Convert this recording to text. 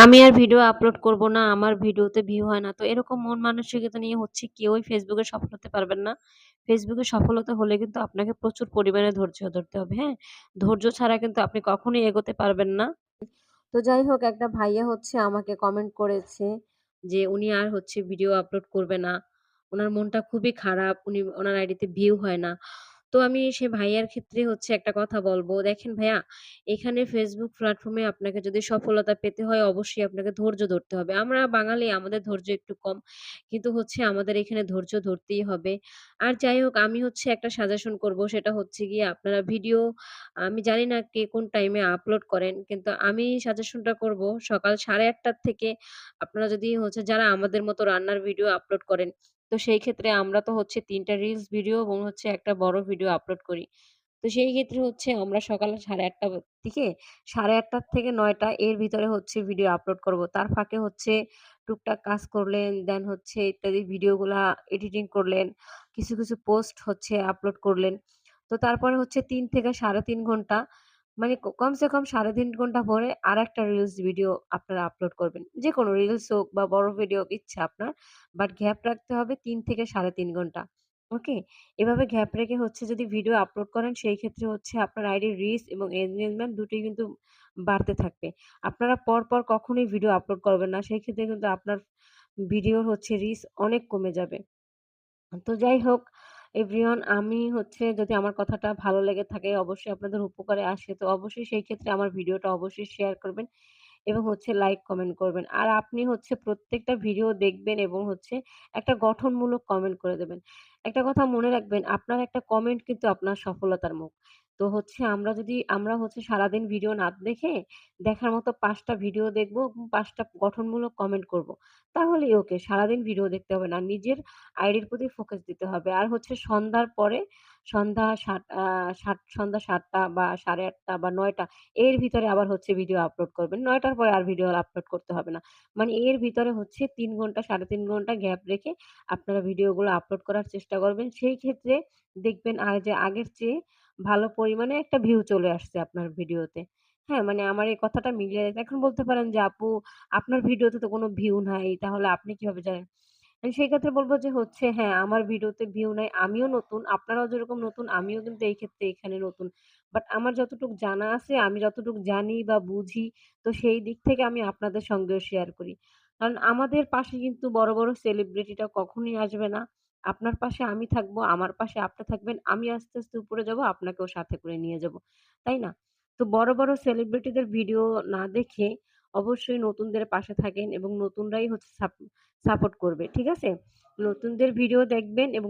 আমি আর video upload করব না, আমার ভিডিওতে ভিউ হয় না। তো এরকম মন মানসিকতা নিয়ে হচ্ছে কেউই ফেসবুকে সফল হতে পারবেন না। ফেসবুকে সফল হতে হলে কিন্তু আপনাকে প্রচুর পরিমাণে ধৈর্য ধরতে হবে, হ্যাঁ? ধৈর্য ছাড়া কিন্তু আপনি কখনোই এগোতে পারবেন না। তো যাই হোক একটা ভাইয়া হচ্ছে আমাকে কমেন্ট করেছে যে উনি আর হচ্ছে ভিডিও আপলোড করবে না। উনার মনটা খুবই খারাপ। উনার আইডিতে ভিউ হয় না। তো আমি সে ভাইয়ার ক্ষেত্রে হচ্ছে একটা কথা বলব। দেখেন ভাইয়া, এখানে Facebook প্ল্যাটফর্মে আপনাকে যদি সফলতা পেতে হয় অবশ্যই আপনাকে ধৈর্য ধরতে হবে। আমরা বাঙালি আমাদের ধৈর্য একটু কম। কিন্তু হচ্ছে আমাদের এখানে ধৈর্য ধরতেই হবে। আর যাই হোক আমি হচ্ছে একটা সাজেশন করব সেটা হচ্ছে গিয়ে আপনারা ভিডিও আমি জানি না কে কোন টাইমে আপলোড করেন। কিন্তু আমি সাজেশনটা করব সকাল 8:30 থেকে আপনারা যদি হচ্ছে যারা আমাদের মতো রান্নার ভিডিও আপলোড করেন, তো সেই ক্ষেত্রে আমরা তো হচ্ছে ৩ টা রিলস ভিডিও এবং হচ্ছে একটা বড় ভিডিও আপলোড করি। তো সেই ক্ষেত্রে হচ্ছে আমরা সকাল 8:30 থেকে 8:30 থেকে 9টা এর ভিতরে হচ্ছে ভিডিও আপলোড করব। তার ফাঁকে হচ্ছে টুকটাক কাজ করলেন, দেন হচ্ছে ইত্যাদি ভিডিওগুলা এডিটিং করলেন। কিছু পোস্ট হচ্ছে আপলোড করলেন। তো তারপরে হচ্ছে ৩ থেকে ৩.৫ ঘন্টা মানে কমসে কম ৩.৫ ঘন্টা পরে আরেকটা রিলস ভিডিও আপনারা আপলোড করবেন। যেকোনো রিলস হোক বা বড় ভিডিও হোক ইচ্ছা আপনার। বাট গ্যাপ রাখতে হবে ৩ থেকে ৩.৫ ঘন্টা। ওকে? এভাবে গ্যাপ রেখে হচ্ছে যদি ভিডিও আপলোড করেন সেই ক্ষেত্রে হচ্ছে আপনার আইডির রিচ এবং এনগেজমেন্ট দুটোই কিন্তু বাড়তে থাকবে। আপনারা পরপর কখনোই ভিডিও আপলোড করবেন না। সেই ক্ষেত্রে কিন্তু আপনার ভিডিওর হচ্ছে রিচ অনেক কমে যাবে। তো যাই হোক এভরিওয়ান আমি হচ্ছে যদি আমার কথাটা ভালো লেগে থাকে অবশ্যই আপনাদের উপকারে আসে তো অবশ্যই সেই ক্ষেত্রে আমার ভিডিওটা অবশ্যই শেয়ার করবেন এবং হচ্ছে লাইক কমেন্ট করবেন। আর আপনি হচ্ছে প্রত্যেকটা ভিডিও দেখবেন এবং হচ্ছে একটা গঠনমূলক কমেন্ট করে দেবেন। একটা কথা মনে রাখবেন আপনার একটা কমেন্ট কিন্তু আপনার সফলতার মুখ। তো হচ্ছে আমরা হচ্ছে সারাদিন ভিডিও না দেখে দেখার মতো ৫ টা ভিডিও দেখব এবং ৫ টা গঠনমূলক কমেন্ট করব। তাহলেই ওকে সারাদিন ভিডিও দেখতে হবে না। নিজের আইডির প্রতি ফোকাস দিতে হবে। আর হচ্ছে সন্ধ্যার পরে সন্ধ্যা ৭ আ ৭:৩০ বা ৮:৩০ বা ৯টা এর ভিতরে আবার হচ্ছে ভিডিও আপলোড করবেন। ৯টার পরে আর ভিডিও আপলোড করতে হবে না। মানে এর ভিতরে হচ্ছে ৩ ঘন্টা ৩.৫ ঘন্টা গ্যাপ রেখে আপনারা ভিডিওগুলো আপলোড করার চেষ্টা করবেন। সেই ক্ষেত্রে দেখবেন যে আগের চেয়ে ভালো পরিমাণে একটা ভিউ চলে আসছে আপনার ভিডিওতে। হ্যাঁ, মানে আমার এই কথাটা মিলিয়ে এখন বলতে পারেন যে, "আপু আপনার ভিডিওতে তো কোনো ভিউ নাই। তাহলে আপনি কিভাবে জানেন?" আমি সেই ক্ষেত্রে বলব যে হচ্ছে হ্যাঁ, আমার ভিডিওতে ভিউ নাই। আমিও নতুন। আপনারাও যেরকম নতুন আমিও কিন্তু এই ক্ষেত্রে এখানে নতুন। বাট আমার যতটুক জানা আছে, আমি যতটুক জানি বা বুঝি তো সেই দিক থেকে আমি আপনাদের সঙ্গেও শেয়ার করি। কারণ আমাদের পাশে কিন্তু বড় সেলিব্রিটিটা কখনোই আসবে না। আপনার পাশে আমি থাকবো, আমার পাশে আপনি থাকবেন। আমি আস্তে আপনাকেও আপনাকেও সাথে করে নিয়ে যাবো। তাই না? তো বড় সেলিব্রিটিদের ভিডিও না দেখে অবশ্যই নতুনদের পাশে থাকেন এবং নতুনরাই হচ্ছে সাপোর্ট করবে। ঠিক আছে? নতুনদের ভিডিও দেখবেন এবং